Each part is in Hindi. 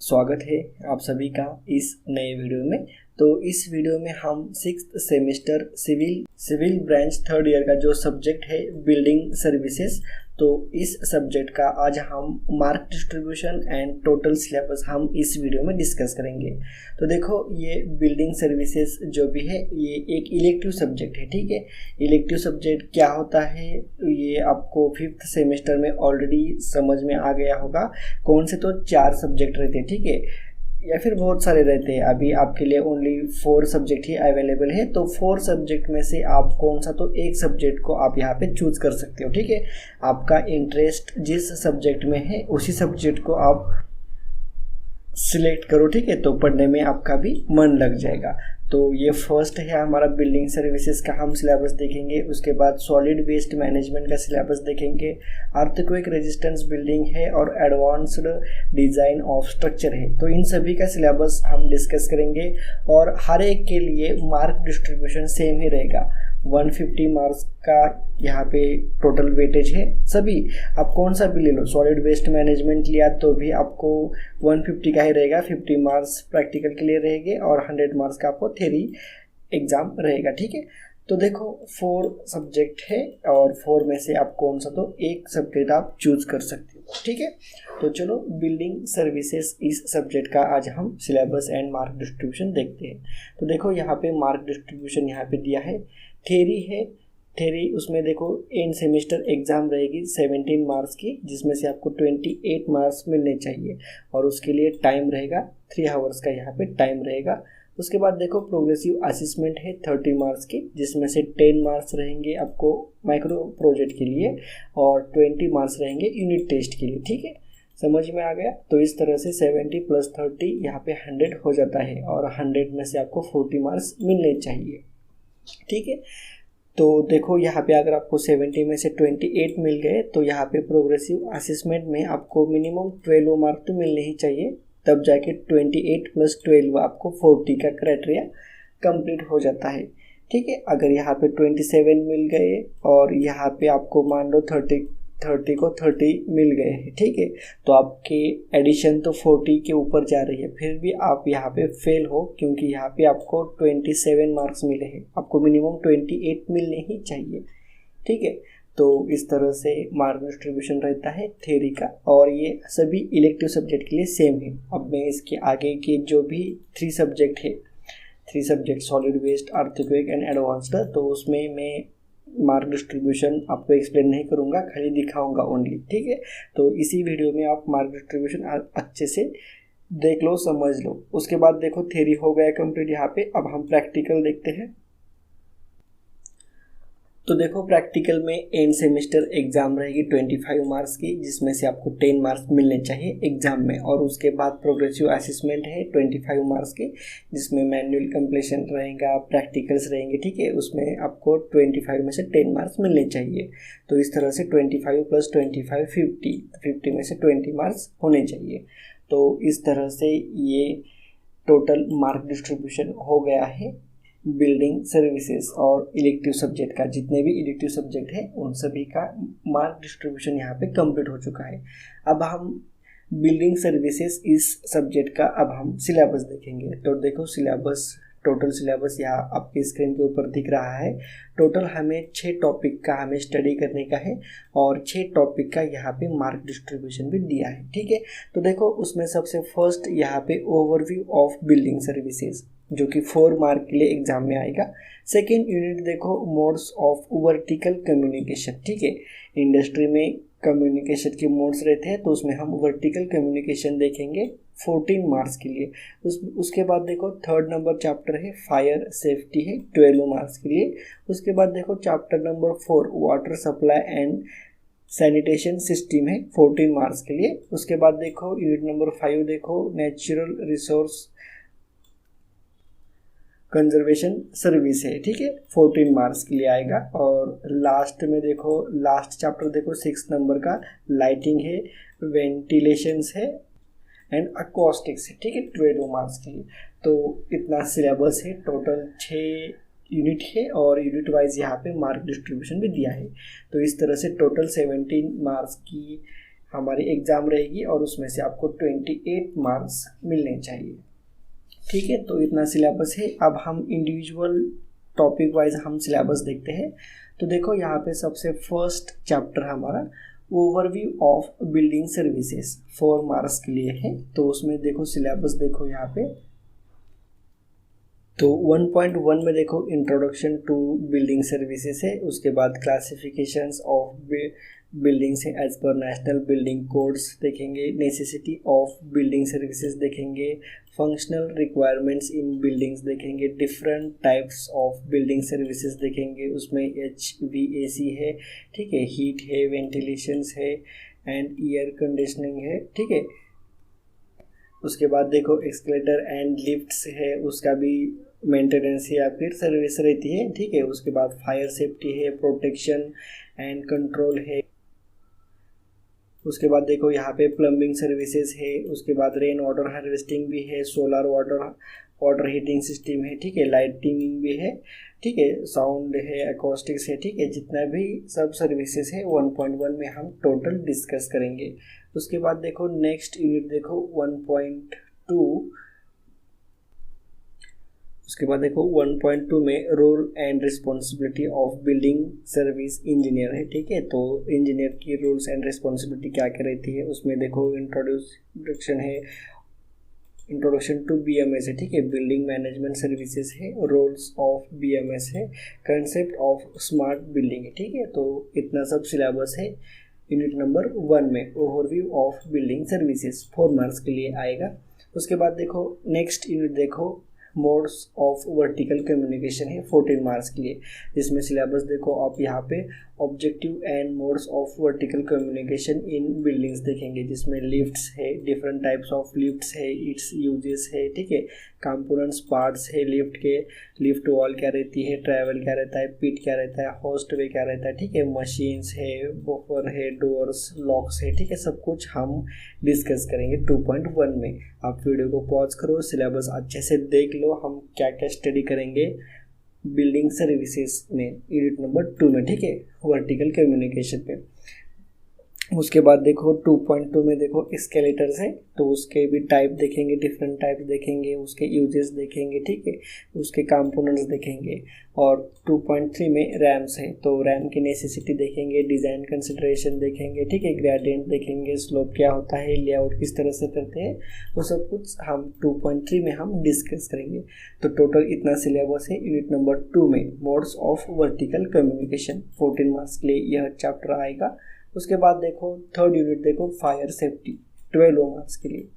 स्वागत है आप सभी का इस नए वीडियो में। तो इस वीडियो में हम 6th semester civil branch third year का जो सब्जेक्ट है बिल्डिंग सर्विसेज, तो इस सब्जेक्ट का आज हम mark distribution and total syllabus हम इस वीडियो में डिस्कस करेंगे। तो देखो, ये बिल्डिंग सर्विसेज जो भी है ये एक इलेक्टिव सब्जेक्ट है। ठीक है, इलेक्टिव सब्जेक्ट क्या होता है ये आपको 5th सेमेस्टर में ऑलरेडी समझ में आ गया होगा। कौन से तो 4 सब्जेक्ट रहते हैं, ठीक है, या फिर बहुत सारे रहते हैं। अभी आपके लिए ओनली 4 सब्जेक्ट ही अवेलेबल है, तो 4 सब्जेक्ट में से आप कौन सा तो एक सब्जेक्ट को आप यहाँ पे चूज कर सकते हो। ठीक है, आपका इंटरेस्ट जिस सब्जेक्ट में है उसी सब्जेक्ट को आप सिलेक्ट करो। ठीक है, तो पढ़ने में आपका भी मन लग जाएगा। तो ये फर्स्ट है हमारा बिल्डिंग सर्विसेज का हम सिलेबस देखेंगे। उसके बाद सॉलिड वेस्ट मैनेजमेंट का सिलेबस देखेंगे, अर्थक्वेक रेजिस्टेंस बिल्डिंग है और एडवांस्ड डिज़ाइन ऑफ स्ट्रक्चर है। तो इन सभी का सिलेबस हम डिस्कस करेंगे और हर एक के लिए मार्क डिस्ट्रीब्यूशन सेम ही रहेगा। 150 मार्क्स का यहाँ पे टोटल वेटेज है। सभी आप कौन सा भी ले लो, सॉलिड वेस्ट मैनेजमेंट लिया तो भी आपको 150 का ही रहेगा। 50 मार्क्स प्रैक्टिकल के लिए रहेंगे और 100 मार्क्स का आपको थ्योरी एग्जाम रहेगा। ठीक है, तो देखो 4 सब्जेक्ट है और 4 में से आप कौन सा तो एक सब्जेक्ट आप चूज कर सकते हो। ठीक है, तो चलो बिल्डिंग सर्विसेज इस सब्जेक्ट का आज हम सिलेबस एंड मार्क डिस्ट्रीब्यूशन देखते हैं। तो देखो यहाँ पे मार्क डिस्ट्रीब्यूशन यहाँ पे दिया है। थ्योरी है, थ्योरी उसमें देखो एंड सेमेस्टर एग्जाम रहेगी 17 मार्क्स की, जिसमें से आपको 28 मार्क्स मिलने चाहिए और उसके लिए टाइम रहेगा 3 आवर्स का यहाँ पे टाइम रहेगा। उसके बाद देखो प्रोग्रेसिव असेसमेंट है 30 मार्क्स की, जिसमें से 10 मार्क्स रहेंगे आपको माइक्रो प्रोजेक्ट के लिए और 20 मार्क्स रहेंगे यूनिट टेस्ट के लिए। ठीक है, समझ में आ गया। तो इस तरह से 70 + 30 यहाँ पे 100 हो जाता है और 100 में से आपको 40 मार्क्स मिलने चाहिए। ठीक है, तो देखो यहाँ पे अगर आपको 70 में से 28 मिल गए तो यहाँ पे प्रोग्रेसिव असेसमेंट में आपको मिनिमम 12 मार्क तो मिलने ही चाहिए, तब जाके 28 + 12 आपको 40 का क्राइटेरिया कंप्लीट हो जाता है। ठीक है, अगर यहाँ पे 27 मिल गए और यहाँ पे आपको मान लो 30 को 30 मिल गए हैं, ठीक है, तो आपके एडिशन तो 40 के ऊपर जा रही है, फिर भी आप यहाँ पे फेल हो क्योंकि यहाँ पे आपको 27 मार्क्स मिले हैं, आपको मिनिमम 28 मिलने ही चाहिए। ठीक है, तो इस तरह से मार्क डिस्ट्रीब्यूशन रहता है थ्योरी का और ये सभी इलेक्टिव सब्जेक्ट के लिए सेम है। अब मैं इसके आगे के जो भी 3 सब्जेक्ट है, 3 subject solid waste, earthquake and advanced, तो उसमें मैं मार्क डिस्ट्रीब्यूशन आपको एक्सप्लेन नहीं करूंगा, खाली दिखाऊंगा ओनली। ठीक है, तो इसी वीडियो में आप मार्क डिस्ट्रीब्यूशन अच्छे से देख लो, समझ लो। उसके बाद देखो थ्योरी हो गया कंप्लीट यहाँ पे। अब हम प्रैक्टिकल देखते हैं। तो देखो प्रैक्टिकल में एंड सेमेस्टर एग्जाम रहेगी 25 मार्क्स की, जिसमें से आपको 10 मार्क्स मिलने चाहिए एग्जाम में, और उसके बाद प्रोग्रेसिव असेसमेंट है 25 मार्क्स की, जिसमें मैनुअल कंप्लीशन रहेगा, प्रैक्टिकल्स रहेंगे। ठीक है, उसमें आपको 25 में से 10 मार्क्स मिलने चाहिए। तो इस तरह से 25 + 25 50 में से 20 मार्क्स होने चाहिए। तो इस तरह से ये टोटल मार्क डिस्ट्रीब्यूशन हो गया है बिल्डिंग सर्विसेज और इलेक्टिव सब्जेक्ट का। जितने भी इलेक्टिव सब्जेक्ट है उन सभी का मार्क डिस्ट्रीब्यूशन यहाँ पे कंप्लीट हो चुका है। अब हम बिल्डिंग सर्विसेज इस सब्जेक्ट का अब हम सिलेबस देखेंगे। तो देखो सिलेबस, टोटल सिलेबस यहाँ आपके स्क्रीन के ऊपर दिख रहा है। टोटल हमें 6 टॉपिक का हमें स्टडी करने का है और 6 टॉपिक का यहाँ पे मार्क डिस्ट्रीब्यूशन भी दिया है। ठीक है, तो देखो उसमें सबसे फर्स्ट यहाँ पे ओवरव्यू ऑफ बिल्डिंग सर्विसेज, जो कि 4 मार्क के लिए एग्जाम में आएगा। सेकेंड यूनिट देखो मोड्स ऑफ वर्टिकल कम्युनिकेशन। ठीक है, इंडस्ट्री में कम्युनिकेशन के मोड्स रहते हैं, तो उसमें हम वर्टिकल कम्युनिकेशन देखेंगे 14 मार्क्स के लिए। उसके बाद देखो थर्ड नंबर चैप्टर है फायर सेफ्टी है 12 मार्क्स के लिए। उसके बाद देखो chapter number 4 water supply and sanitation system है 14 मार्क्स के लिए। उसके बाद देखो यूनिट नंबर 5 देखो नेचुरल रिसोर्स कंजर्वेशन सर्विस है। ठीक है, 14 मार्क्स के लिए आएगा। और लास्ट में देखो लास्ट चैप्टर देखो 6 नंबर का लाइटिंग है, वेंटिलेशंस है एंड अकॉस्टिक्स है। ठीक है, 12 मार्क्स के लिए। तो इतना सिलेबस है, टोटल 6 यूनिट है और यूनिट वाइज यहाँ पे मार्क डिस्ट्रीब्यूशन भी दिया है। तो इस तरह से टोटल 17 मार्क्स की हमारी एग्ज़ाम रहेगी और उसमें से आपको 28 मार्क्स मिलने चाहिए। ठीक है, तो इतना सिलेबस है। अब हम इंडिविजुअल टॉपिक वाइज हम सिलेबस देखते हैं। तो देखो यहाँ पे सबसे फर्स्ट चैप्टर हमारा overview of building services 4 marks के लिए है। तो उसमें देखो सिलेबस देखो यहाँ पे, तो 1.1 में देखो इंट्रोडक्शन टू बिल्डिंग सर्विसेज है। उसके बाद क्लासिफिकेशंस ऑफ बिल्डिंग्स है as per national building codes देखेंगे, नेसेसिटी ऑफ बिल्डिंग सर्विसेज देखेंगे, फंक्शनल रिक्वायरमेंट्स इन बिल्डिंग्स देखेंगे, different types of building services देखेंगे। उसमें HVAC है, ठीक है, हीट है, वेंटिलेशंस है एंड एयर कंडीशनिंग है, ठीक है। उसके बाद देखो एक्सकेलेटर एंड लिफ्ट्स है, उसका भी मेंटेनेंस या फिर सर्विस रहती है, ठीक है। उसके बाद फायर सेफ्टी है, प्रोटेक्शन एंड कंट्रोल है। उसके बाद देखो यहाँ पे प्लम्बिंग सर्विसेज है। उसके बाद रेन वाटर हार्वेस्टिंग भी है, सोलर वाटर हीटिंग सिस्टम है, ठीक है, लाइटिंग भी है, ठीक है, साउंड है, एकॉस्टिक्स है, ठीक है। जितना भी सब सर्विसेज है 1.1 में हम टोटल डिस्कस करेंगे। उसके बाद देखो नेक्स्ट यूनिट देखो 1.2। उसके बाद देखो 1.2 में role and responsibility of building service engineer है, ठीक है। तो इंजीनियर की रूल्स एंड रिस्पॉन्सिबिलिटी क्या क्या रहती है, उसमें देखो इंट्रोडक्शन है, इंट्रोडक्शन टू BMS है, ठीक है, बिल्डिंग मैनेजमेंट सर्विसेज है, रोल्स ऑफ BMS है, कंसेप्ट ऑफ स्मार्ट बिल्डिंग है, ठीक है। तो इतना सब सिलेबस है यूनिट नंबर 1 में, overview of building services 4 marks के लिए आएगा। उसके बाद देखो नेक्स्ट यूनिट देखो मोड्स ऑफ वर्टिकल कम्युनिकेशन है 14 मार्क्स के लिए, जिसमें सिलेबस देखो आप यहाँ पे objective and modes of vertical communication in buildings देखेंगे, जिसमें लिफ्ट्स है, डिफरेंट टाइप्स ऑफ लिफ्ट्स है, इट्स यूजेस है, ठीक है, कंपोनेंट्स पार्ट्स है लिफ्ट के, लिफ्ट वॉल क्या रहती है, ट्रैवल क्या रहता है, पिट क्या रहता है, होस्ट वे क्या रहता है, ठीक है, मशीन्स है, बफर है, डोर्स, लॉक्स है, ठीक है, सब कुछ हम डिस्कस करेंगे 2.1 में। आप वीडियो को पॉज करो, सिलेबस अच्छे से देख लो, हम क्या क्या स्टडी करेंगे बिल्डिंग सर्विसेज में यूनिट नंबर 2 में, ठीक है, वर्टिकल कम्युनिकेशन पे। उसके बाद देखो 2.2 में देखो स्केलेटर्स है, तो उसके भी टाइप देखेंगे, डिफरेंट टाइप्स देखेंगे, उसके यूजेस देखेंगे, ठीक है, उसके कंपोनेंट्स देखेंगे। और 2.3 में रैम्स है, तो रैम की नेसेसिटी देखेंगे, डिज़ाइन कंसिडरेशन देखेंगे, ठीक है, ग्रेडियंट देखेंगे, स्लोप क्या होता है, लेआउट किस तरह से करते हैं, वो सब कुछ हम 2.3 में हम डिस्कस करेंगे। तो टोटल इतना सिलेबस है यूनिट नंबर 2 में, modes of vertical communication 14 marks के लिए यह चैप्टर आएगा। उसके बाद देखो थर्ड यूनिट देखो फायर सेफ्टी 12 मार्क्स के लिए,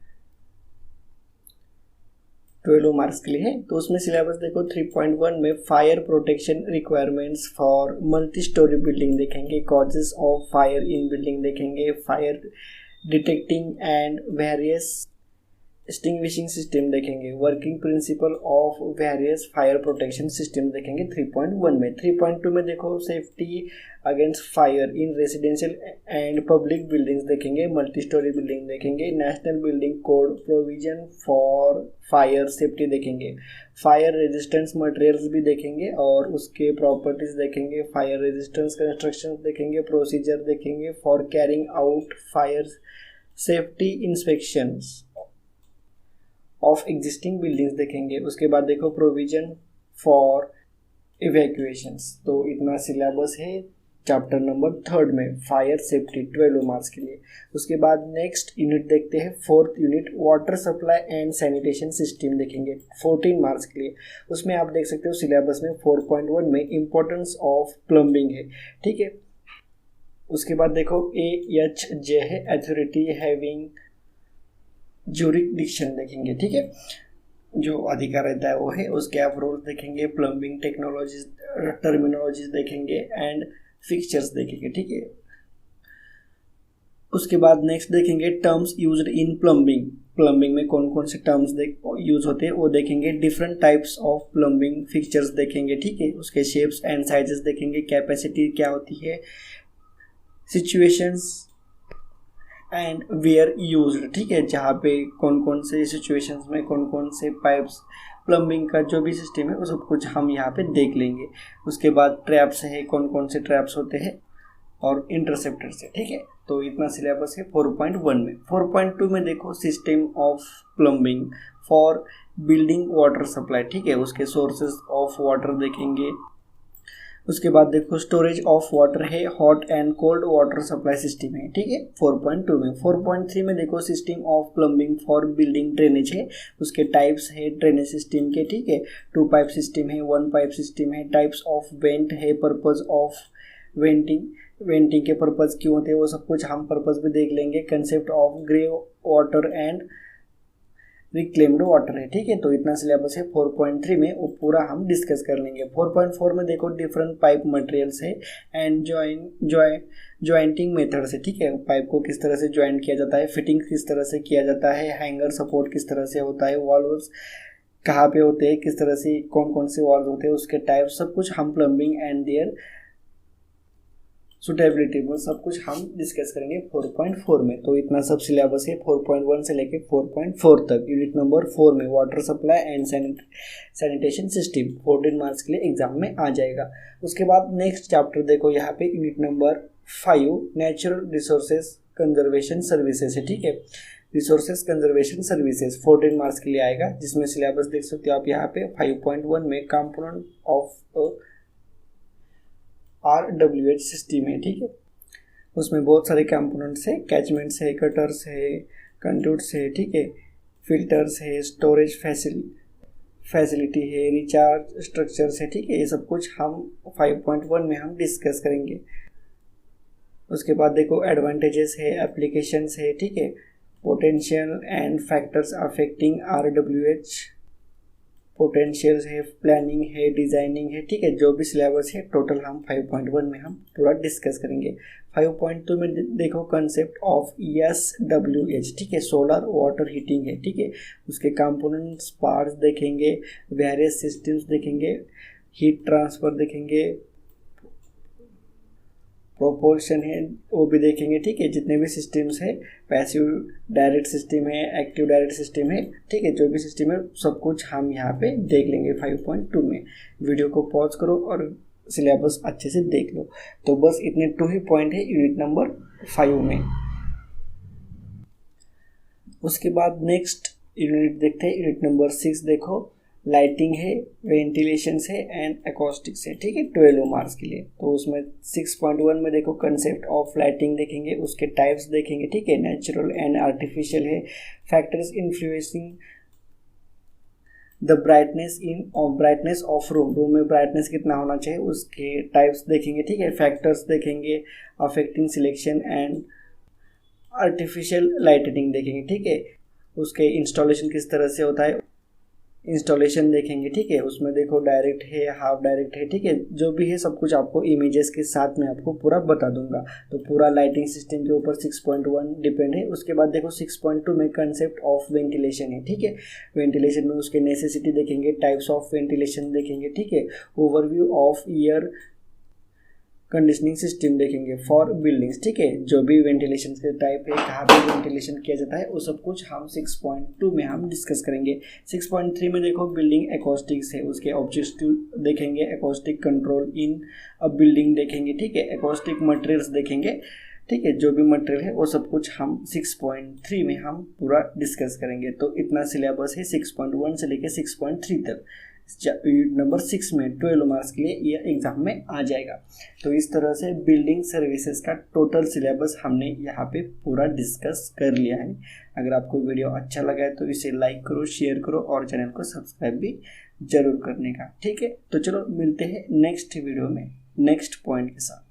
12 मार्क्स के लिए है। तो उसमें सिलेबस देखो 3.1 में fire protection requirements for multi storey building देखेंगे, causes of fire in building देखेंगे, fire detecting and various extinguishing system देखेंगे, working principle of various fire protection system देखेंगे 3.1 में। 3.2 में देखो safety against fire in residential and public buildings देखेंगे, मल्टी स्टोरी बिल्डिंग देखेंगे, national building code provision for fire safety देखेंगे, फायर रेजिस्टेंस मटेरियल्स भी देखेंगे और उसके प्रॉपर्टीज देखेंगे, फायर रेजिस्टेंस कंस्ट्रक्शन देखेंगे, प्रोसीजर देखेंगे for carrying out fire safety inspections of existing buildings देखेंगे। उसके बाद देखो प्रोविजन फॉर इवैक्यूएशंस। तो इतना सिलेबस है चैप्टर नंबर 3 में फायर सेफ्टी 12 मार्क्स के लिए। उसके बाद नेक्स्ट यूनिट देखते हैं, fourth unit water supply and sanitation system देखेंगे 14 मार्क्स के लिए। उसमें आप देख सकते हो सिलेबस में 4.1 में इम्पोर्टेंस ऑफ प्लम्बिंग है, ठीक है। उसके बाद देखो AHJ है, अथॉरिटी हैविंग ज्यूरिसडिक्शन देखेंगे, ठीक है, जो अधिकार रहता है वो है, उसके आप रूल्स देखेंगे, प्लम्बिंग टेक्नोलॉजीज टर्मिनोलॉजीज देखेंगे एंड फिक्चर्स देखेंगे, ठीक है। उसके बाद नेक्स्ट देखेंगे terms used in plumbing, plumbing में कौन कौन से टर्म्स यूज होते हैं वो देखेंगे, different types of plumbing fixtures देखेंगे, ठीक है, उसके शेप्स एंड साइजेस देखेंगे, कैपेसिटी क्या होती है, सिचुएशंस एंड वेयर यूज्ड, ठीक है, जहाँ पे कौन कौन से सिचुएशंस में कौन कौन से पाइप्स प्लम्बिंग का जो भी सिस्टम है वो सब कुछ हम यहाँ पे देख लेंगे। उसके बाद ट्रैप्स है, कौन कौन से ट्रैप्स होते हैं और इंटरसेप्टर्स है, ठीक है। तो इतना सिलेबस है 4.1 में। 4.2 में देखो system of plumbing for building water supply, ठीक है, उसके सोर्सेज ऑफ वाटर देखेंगे। उसके बाद देखो स्टोरेज ऑफ वाटर है, hot and cold water supply system है, ठीक है, 4.2 में। 4.3 में देखो system of plumbing for building drainage है, उसके टाइप्स है ड्रेनेज सिस्टम के, ठीक है, 2 पाइप सिस्टम है, 1 पाइप सिस्टम है, टाइप्स ऑफ वेंट है, पर्पज ऑफ वेंटिंग के पर्पज क्यों होते हैं वो सब कुछ हम पर्पज भी देख लेंगे। Concept of grey water and reclaimed water है, ठीक है। तो इतना सिलेबस है 4.3 में, वो पूरा हम डिस्कस कर लेंगे। 4.4 में देखो डिफरेंट पाइप मटेरियल्स है एंड जॉइंटिंग मेथड्स है, ठीक है, पाइप को किस तरह से ज्वाइंट किया जाता है, फिटिंग किस तरह से किया जाता है, हैंगर सपोर्ट किस तरह से होता है, वॉल्व्स कहाँ पे होते हैं, किस तरह से कौन कौन से वॉल्व होते हैं, उसके टाइप सब कुछ हम प्लम्बिंग एंड देयर सुटेबिलिटी वो सब कुछ हम डिस्कस करेंगे 4.4 में। तो इतना सब सिलेबस है 4.1 से लेके 4.4 तक। यूनिट नंबर 4 में water supply and sanitation system 14 marks के लिए एग्जाम में आ जाएगा। उसके बाद नेक्स्ट चैप्टर देखो यहाँ पे unit number 5 natural resources conservation services है, ठीक है, रिसोर्सेज कंजर्वेशन सर्विसेज 14 मार्क्स के लिए आएगा, जिसमें सिलेबस देख सकते हो आप यहाँ पे 5.1 में कंपोनेंट ऑफ RWH सिस्टम है, ठीक है, उसमें बहुत सारे कंपोनेंट्स है, कैचमेंट्स है, कटर्स है, कंडक्ट्स है, ठीक है, फिल्टर्स है, स्टोरेज फैसिलिटी है, रिचार्ज स्ट्रक्चर्स है, ठीक है, ये सब कुछ हम 5.1 में हम डिस्कस करेंगे। उसके बाद देखो एडवांटेजेस है, एप्लीकेशंस है, ठीक है, potential and factors affecting RWH, potentials है, प्लानिंग है, डिजाइनिंग है, ठीक है, जो भी सिलेबस है टोटल हम 5.1 में हम पूरा डिस्कस करेंगे। 5.2 में देखो कंसेप्ट ऑफ SWH, ठीक है, सोलर वाटर हीटिंग है, ठीक है, उसके कंपोनेंट्स पार्ट्स देखेंगे, वेरियस सिस्टम्स देखेंगे, हीट ट्रांसफर देखेंगे, प्रोपोल्शन है वो भी देखेंगे, ठीक है, जितने भी सिस्टम्स है, पैसिव डायरेक्ट सिस्टम है, एक्टिव डायरेक्ट सिस्टम है, ठीक है, जो भी सिस्टम है सब कुछ हम यहाँ पे देख लेंगे 5.2 में। वीडियो को पॉज करो और सिलेबस अच्छे से देख लो। तो बस इतने 2 ही पॉइंट है यूनिट नंबर 5 में। उसके बाद नेक्स्ट यूनिट देखते हैं, यूनिट नंबर 6 देखो लाइटिंग है, वेंटिलेशन है एंड एकॉस्टिक्स है, ठीक है, 12 मार्क्स के लिए। तो उसमें 6.1 में देखो कंसेप्ट ऑफ लाइटिंग देखेंगे, उसके टाइप्स देखेंगे, ठीक है, नेचुरल एंड आर्टिफिशियल है, factors influencing the brightness of room में ब्राइटनेस कितना होना चाहिए उसके टाइप्स देखेंगे, ठीक है, फैक्टर्स देखेंगे, affecting selection and artificial lightning देखेंगे, ठीक है, उसके इंस्टॉलेशन किस तरह से होता है, इंस्टॉलेशन देखेंगे, ठीक है, उसमें देखो डायरेक्ट है, हाफ डायरेक्ट है, ठीक है, जो भी है सब कुछ आपको इमेजेस के साथ में आपको पूरा बता दूंगा। तो पूरा लाइटिंग सिस्टम के ऊपर 6.1 डिपेंड है। उसके बाद देखो 6.2 में कंसेप्ट ऑफ वेंटिलेशन है, ठीक है, वेंटिलेशन में उसके नेसेसिटी देखेंगे, टाइप्स ऑफ वेंटिलेशन देखेंगे, ठीक है, overview of air conditioning system देखेंगे फॉर बिल्डिंग्स, ठीक है, जो भी वेंटिलेशन के टाइप है, कहाँ पे वेंटिलेशन किया जाता है, वो सब कुछ हम 6.2 में हम डिस्कस करेंगे। 6.3 में देखो बिल्डिंग एकॉस्टिक्स है, उसके ऑब्जेक्टिव देखेंगे, एकॉस्टिक कंट्रोल इन अ बिल्डिंग देखेंगे, ठीक है, एकॉस्टिक मटेरियल्स देखेंगे, ठीक है, जो भी मटेरियल है वो सब कुछ हम 6.3 में हम पूरा डिस्कस करेंगे। तो इतना सिलेबस है 6.1 से लेकर 6.3 तक। यूनिट नंबर 6 में 12 मार्क्स के लिए यह एग्जाम में आ जाएगा। तो इस तरह से बिल्डिंग सर्विसेज का टोटल सिलेबस हमने यहाँ पे पूरा डिस्कस कर लिया है। अगर आपको वीडियो अच्छा लगा है तो इसे लाइक करो, शेयर करो और चैनल को सब्सक्राइब भी जरूर करने का, ठीक है। तो चलो मिलते हैं नेक्स्ट वीडियो में नेक्स्ट पॉइंट के साथ।